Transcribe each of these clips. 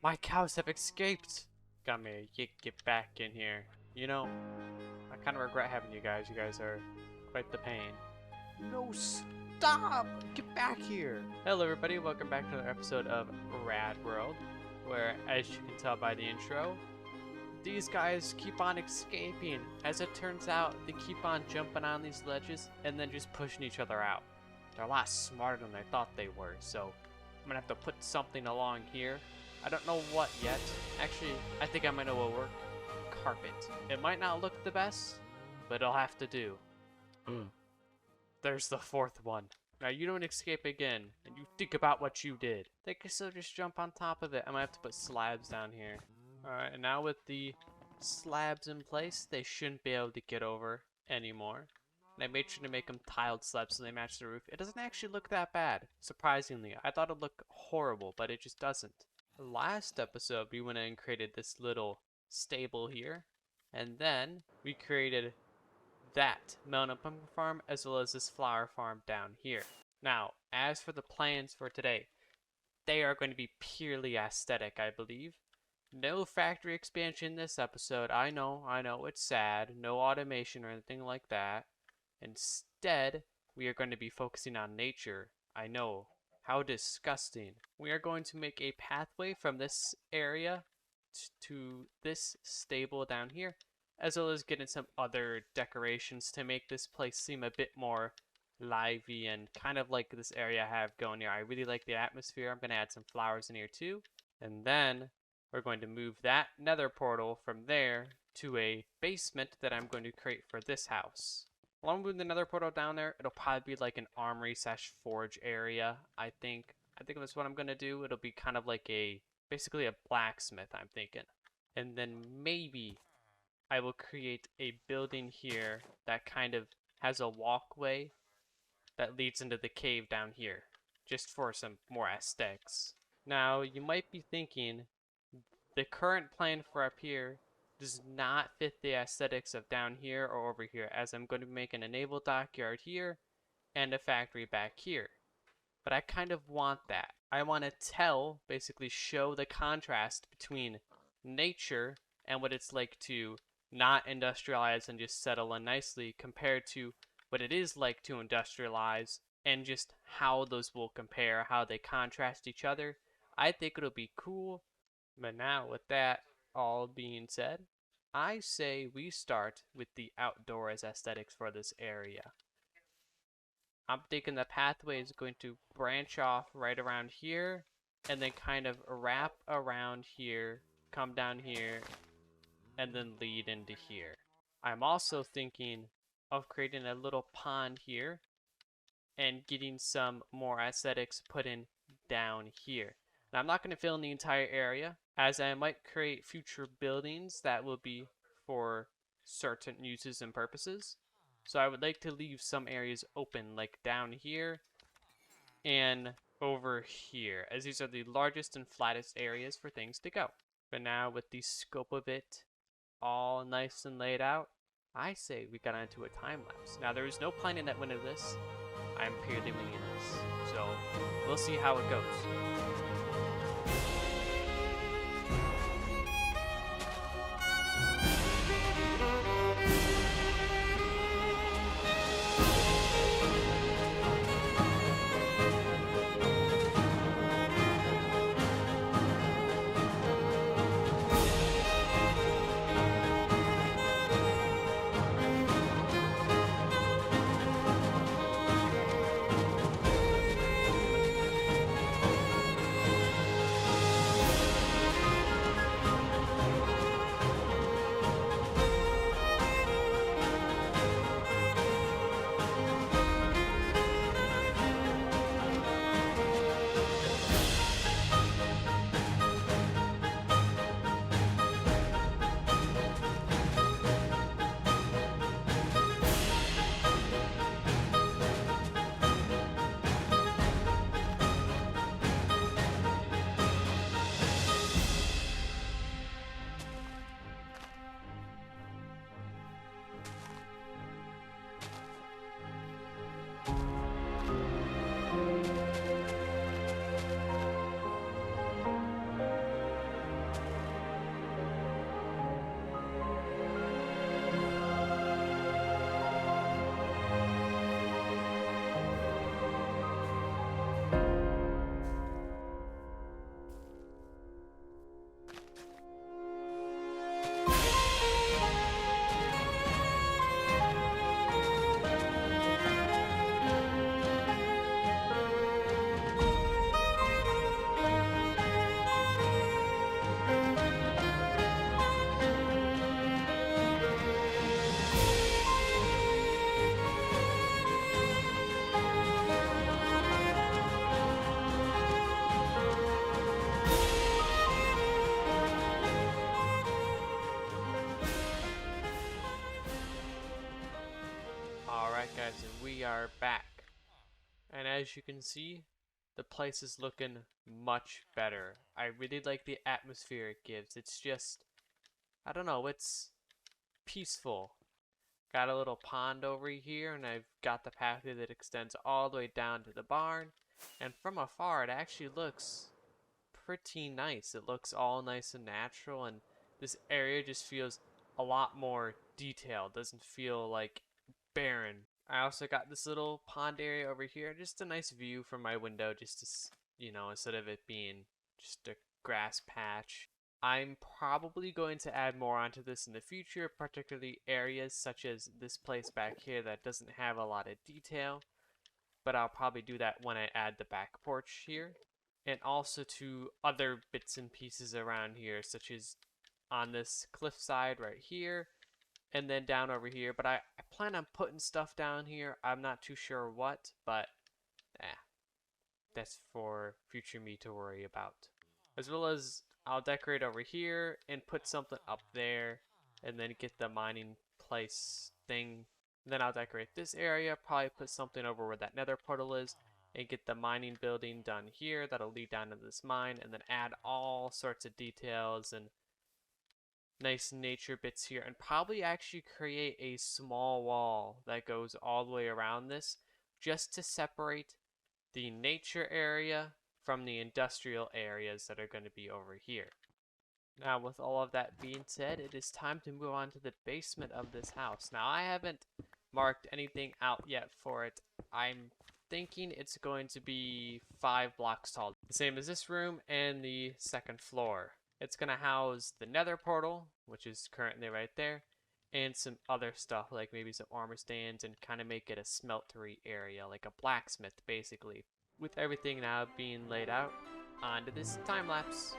My cows have escaped! Got me. Get back in here. You know, I kind of regret having you guys. You guys are quite the pain. No, stop! Get back here! Hello everybody, welcome back to another episode of Rad World, where, as you can tell by the intro, these guys keep on escaping. As it turns out, they keep on jumping on these ledges and then just pushing each other out. They're a lot smarter than I thought they were, so I'm gonna have to put something along here. I don't know what yet. Actually, I think I might know what will work. Carpet. It might not look the best, but it'll have to do. There's the fourth one. Now you don't escape again, and you think about what you did. They can still just jump on top of it. I might have to put slabs down here. Alright, and now with the slabs in place, they shouldn't be able to get over anymore. And I made sure to make them tiled slabs so they match the roof. It doesn't actually look that bad, surprisingly. I thought it'd look horrible, but it just doesn't. Last episode, we went and created this little stable here, and then we created that melon pumpkin farm as well as this flower farm down here. Now, as for the plans for today, they are going to be purely aesthetic, I believe. No factory expansion this episode. I know, it's sad. No automation or anything like that. Instead, we are going to be focusing on nature. I know. How disgusting. We are going to make a pathway from this area to this stable down here, as well as getting some other decorations to make this place seem a bit more lively and kind of like this area I have going here. I really like the atmosphere. I'm going to add some flowers in here too. And then we're going to move that nether portal from there to a basement that I'm going to create for this house. Along with the nether portal down there, it'll probably be like an armory / forge area, I think. That's what I'm going to do. It'll be kind of like basically a blacksmith, I'm thinking. And then maybe I will create a building here that kind of has a walkway that leads into the cave down here, just for some more aesthetics. Now, you might be thinking, the current plan for up here does not fit the aesthetics of down here or over here, as I'm going to make an naval dockyard here and a factory back here. But I kind of want that. I want to basically show the contrast between nature and what it's like to not industrialize and just settle in nicely compared to what it is like to industrialize, and just how those will compare, how they contrast each other. I think it'll be cool. But now with that all being said, I say we start with the outdoors aesthetics for this area. I'm thinking the pathway is going to branch off right around here and then kind of wrap around here, come down here, and then lead into here. I'm also thinking of creating a little pond here and getting some more aesthetics put in down here. Now, I'm not going to fill in the entire area, as I might create future buildings that will be for certain uses and purposes. So I would like to leave some areas open, like down here and over here, as these are the largest and flattest areas for things to go. But now, with the scope of it all nice and laid out, I say we got onto a time lapse. Now, there is no planning that went into this. I'm purely winging this. So we'll see how it goes. and we are back. And as you can see, the place is looking much better. I really like the atmosphere it gives. It's just, I don't know, it's peaceful. Got a little pond over here, and I've got the pathway that extends all the way down to the barn. And from afar, it actually looks pretty nice. It looks all nice and natural, and this area just feels a lot more detailed. Doesn't feel like barren. I also got this little pond area over here, just a nice view from my window, just to, instead of it being just a grass patch. I'm probably going to add more onto this in the future, particularly areas such as this place back here that doesn't have a lot of detail, but I'll probably do that when I add the back porch here. And also to other bits and pieces around here, such as on this cliffside right here, and then down over here. But I plan on putting stuff down here. I'm not too sure what, but that's for future me to worry about. As well as I'll decorate over here and put something up there, and then get the mining place thing. And then I'll decorate this area, probably put something over where that nether portal is, and get the mining building done here that'll lead down to this mine, and then add all sorts of details and nice nature bits here, and probably actually create a small wall that goes all the way around this just to separate the nature area from the industrial areas that are going to be over here. Now, with all of that being said, it is time to move on to the basement of this house. Now, I haven't marked anything out yet for it. I'm thinking it's going to be 5 blocks tall, the same as this room and the second floor. It's going to house the nether portal, which is currently right there, and some other stuff like maybe some armor stands, and kind of make it a smeltery area, like a blacksmith basically. With everything now being laid out, onto this time lapse.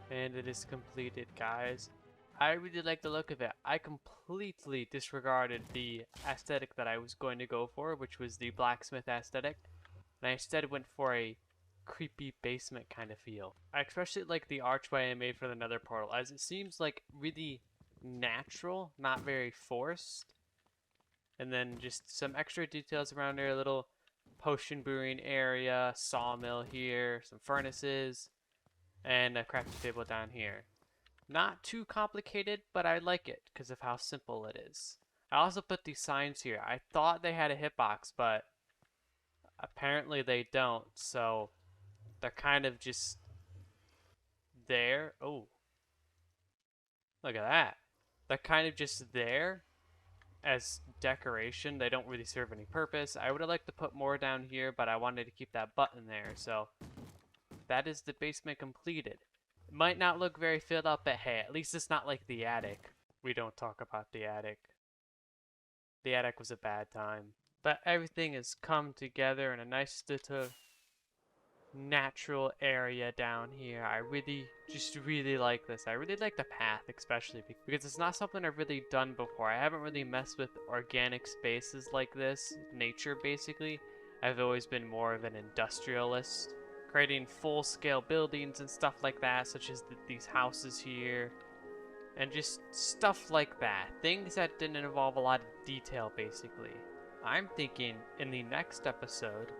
And it is completed, guys. I really like the look of it. I completely disregarded the aesthetic that I was going to go for, which was the blacksmith aesthetic, and I instead went for a creepy basement kind of feel. I especially like the archway I made for the nether portal, as it seems like really natural, not very forced. And then just some extra details around there, a little potion brewing area, sawmill here, some furnaces, and a crafting table down here. Not too complicated, but I like it because of how simple it is. I also put these signs here. I thought they had a hitbox, but apparently they don't, so they're kind of just there. Oh, look at that. They're kind of just there as decoration. They don't really serve any purpose. I would have liked to put more down here, but I wanted to keep that button there, so that is the basement completed. It might not look very filled up, but hey, at least it's not like the attic. We don't talk about the attic. The attic was a bad time. But everything has come together in a nice little natural area down here. I just really like this. I really like the path, especially because it's not something I've really done before. I haven't really messed with organic spaces like this, nature basically. I've always been more of an industrialist, creating full-scale buildings and stuff like that, such as these houses here, and just stuff like that. Things that didn't involve a lot of detail, basically. I'm thinking in the next episode,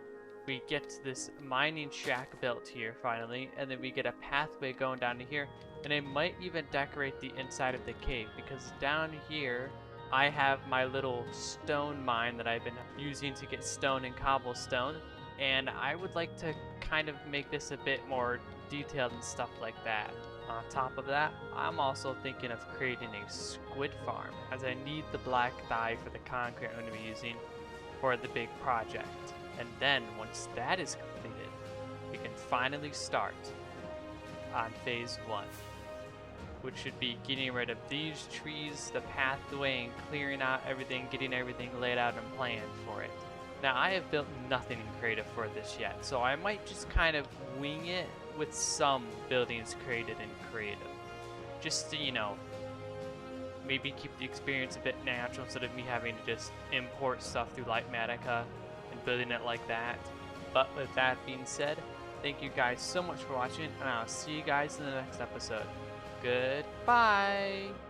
we get this mining shack built here finally, and then we get a pathway going down to here, and I might even decorate the inside of the cave, because down here I have my little stone mine that I've been using to get stone and cobblestone, and I would like to kind of make this a bit more detailed and stuff like that. On top of that, I'm also thinking of creating a squid farm, as I need the black dye for the concrete I'm going to be using for the big project. And then, once that is completed, we can finally start on phase 1, which should be getting rid of these trees, the pathway, and clearing out everything, getting everything laid out and planned for it. Now, I have built nothing in creative for this yet, so I might just kind of wing it with some buildings created in creative. Just to, maybe keep the experience a bit natural instead of me having to just import stuff through Lightmatica and building it like that. But with that being said, thank you guys so much for watching, and I'll see you guys in the next episode. Goodbye!